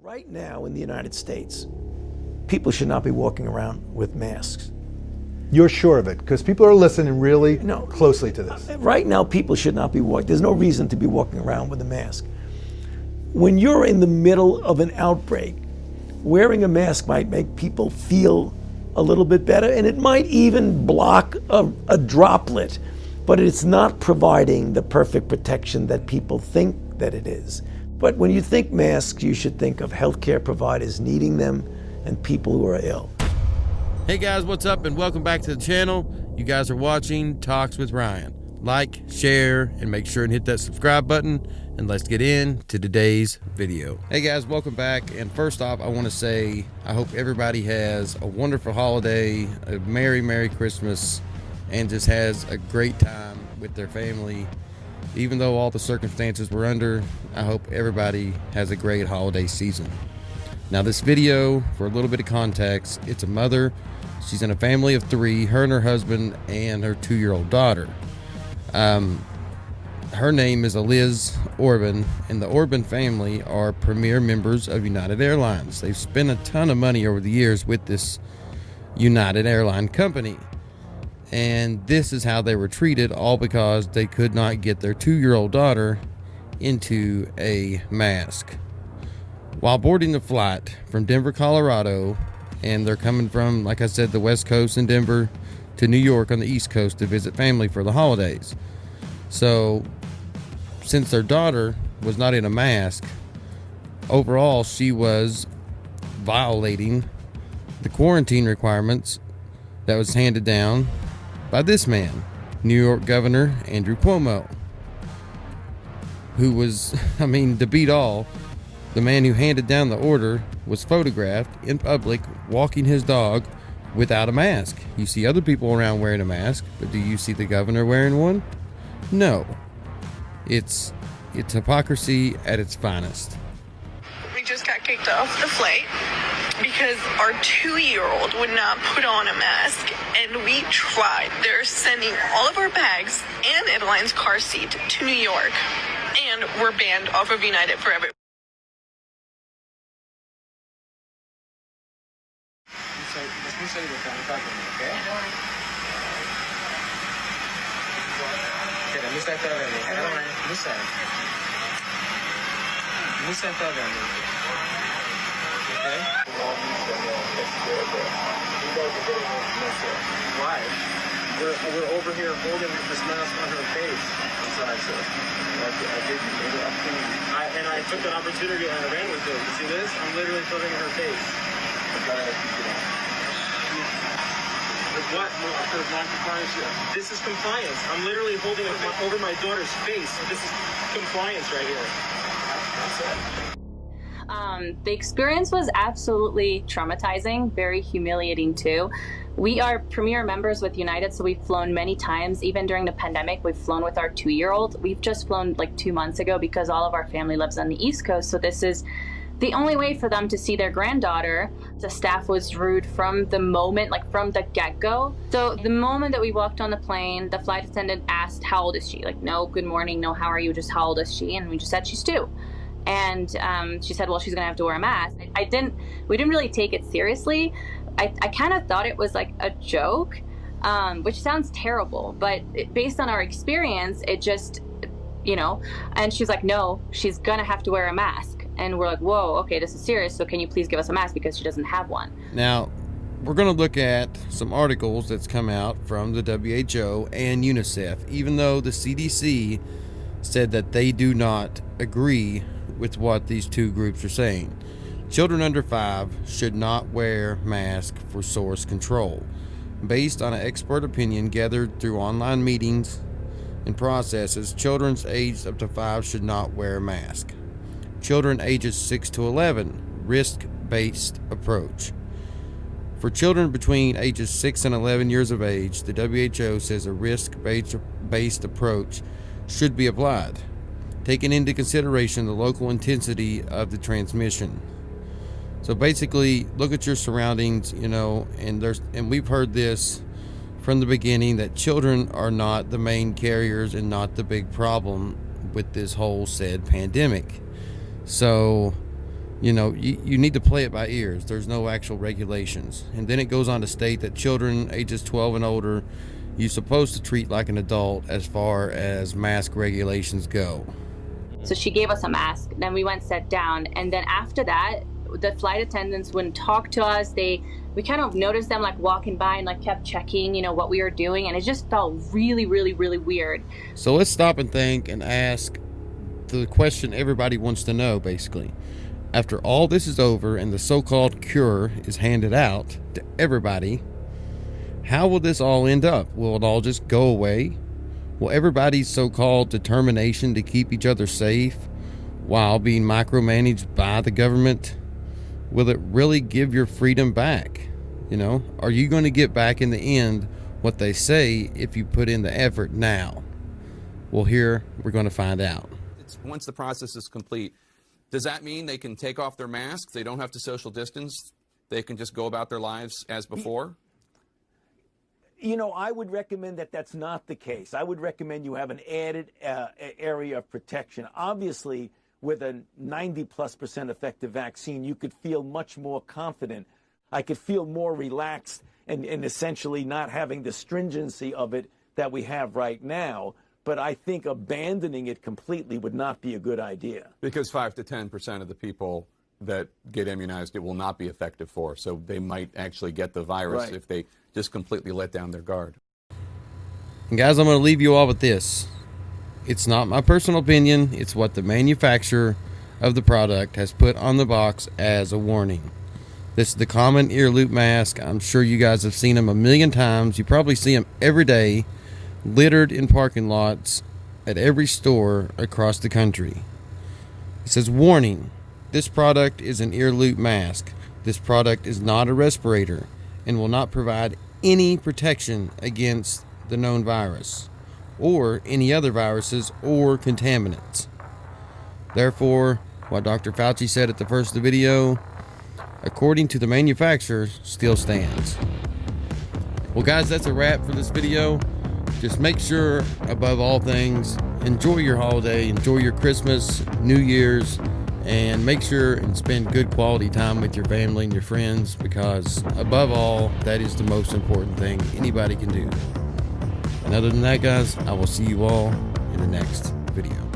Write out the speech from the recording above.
Right now in the United States, people should not be walking around with masks. You're sure of it? Because people are listening really closely to this. Right now, people should not be walking. There's no reason to be walking around with a mask. When you're in the middle of an outbreak, wearing a mask might make people feel a little bit better, and it might even block a droplet, but it's not providing the perfect protection that people think that it is. But when you think masks, you should think of healthcare providers needing them and people who are ill. Hey guys, what's up, and welcome back to the channel. You guys are watching Talks with Ryan. Like, share, and make sure and hit that subscribe button, and let's get into today's video. Hey guys, welcome back, and first off, I want to say I hope everybody has a wonderful holiday, a Merry Christmas, and just has a great time with their family. Even though all the circumstances we're under, I hope everybody has a great holiday season. Now this video, for a little bit of context, it's a mother. She's in a family of 3, her and her husband and her 2-year-old daughter. Her name is Liz Orban, and the Orban family are premier members of United Airlines. They've spent a ton of money over the years with this United Airline company. And this is how they were treated, all because they could not get their 2-year-old daughter into a mask. While boarding the flight from Denver, Colorado, and they're coming from, like I said, the West Coast in Denver to New York on the East Coast to visit family for the holidays. So, since their daughter was not in a mask, overall she was violating the quarantine requirements that was handed down by this man, New York Governor Andrew Cuomo, who was, to beat all, the man who handed down the order was photographed in public walking his dog without a mask. You see other people around wearing a mask, but do you see the governor wearing one? No. It's hypocrisy at its finest. We just got kicked off the flight because our 2-year-old would not put on a mask, and we tried. They're sending all of our bags and Adeline's car seat to New York, and we're banned off of United forever. Let me show you the phone. Talk to me, okay? Okay, mi stai trovando. Mi stai. Mi stai trovando. Okay? Why? We're over here holding this mask on her face. I'm sorry, sir. I took an opportunity and I ran with it. You see this? I'm literally putting it in her face. What? For non-compliance? This is compliance. I'm literally holding it over my daughter's face. This is compliance right here. The experience was absolutely traumatizing, very humiliating too. We are premier members with United, so we've flown many times. Even during the pandemic, we've flown with our 2-year-old. We've just flown like 2 months ago because all of our family lives on the East Coast, so this is the only way for them to see their granddaughter. The staff was rude from the moment, like from the get-go. So the moment that we walked on the plane, the flight attendant asked, how old is she? Like, no, good morning, no, how are you? Just how old is she? And we just said, she's 2. And she said, well, she's gonna have to wear a mask. We didn't really take it seriously. I kind of thought it was like a joke, which sounds terrible, but based on our experience, it just, and she's like, no, she's gonna have to wear a mask. And we're like, whoa, okay, this is serious, so can you please give us a mask because she doesn't have one. Now, we're going to look at some articles that's come out from the WHO and UNICEF, even though the CDC said that they do not agree with what these two groups are saying. Children under 5 should not wear masks for source control. Based on an expert opinion gathered through online meetings and processes, children aged up to 5 should not wear a mask. Children ages 6 to 11, risk-based approach. For children between ages 6 and 11 years of age, the WHO says a risk-based approach should be applied, taking into consideration the local intensity of the transmission. So basically, look at your surroundings, and we've heard this from the beginning, that children are not the main carriers and not the big problem with this whole said pandemic. So You know, you need to play it by ears. There's no actual regulations. And then it goes on to state that children ages 12 and older, you're supposed to treat like an adult as far as mask regulations go. So she gave us a mask, then we went, sat down, and then after that, the flight attendants wouldn't talk to us. We kind of noticed them like walking by and like kept checking, you know, what we were doing, and it just felt really, really, really weird. So let's stop and think and ask the question everybody wants to know, basically. After all this is over and the so-called cure is handed out to everybody, how will this all end up? Will it all just go away? Will everybody's so-called determination to keep each other safe while being micromanaged by the government, will it really give your freedom back? You know, are you going to get back in the end what they say if you put in the effort now? Well, here we're going to find out. Once the process is complete, does that mean they can take off their masks? They don't have to social distance? They can just go about their lives as before? You know, I would recommend that that's not the case. I would recommend you have an added area of protection. Obviously, with a 90+% effective vaccine, you could feel much more confident. I could feel more relaxed and essentially not having the stringency of it that we have right now. But I think abandoning it completely would not be a good idea. Because 5 to 10% of the people that get immunized, it will not be effective for. So they might actually get the virus if they just completely let down their guard. And guys, I'm going to leave you all with this. It's not my personal opinion. It's what the manufacturer of the product has put on the box as a warning. This is the common ear loop mask. I'm sure you guys have seen them a million times. You probably see them every day, littered in parking lots at every store across the country. It says, warning, this product is an ear loop mask. This product is not a respirator and will not provide any protection against the known virus or any other viruses or contaminants. Therefore, what Dr. Fauci said at the first of the video, according to the manufacturer, still stands. Well, guys, that's a wrap for this video. Just make sure, above all things, enjoy your holiday, enjoy your Christmas, New Year's, and make sure and spend good quality time with your family and your friends, because above all, that is the most important thing anybody can do. And other than that, guys, I will see you all in the next video.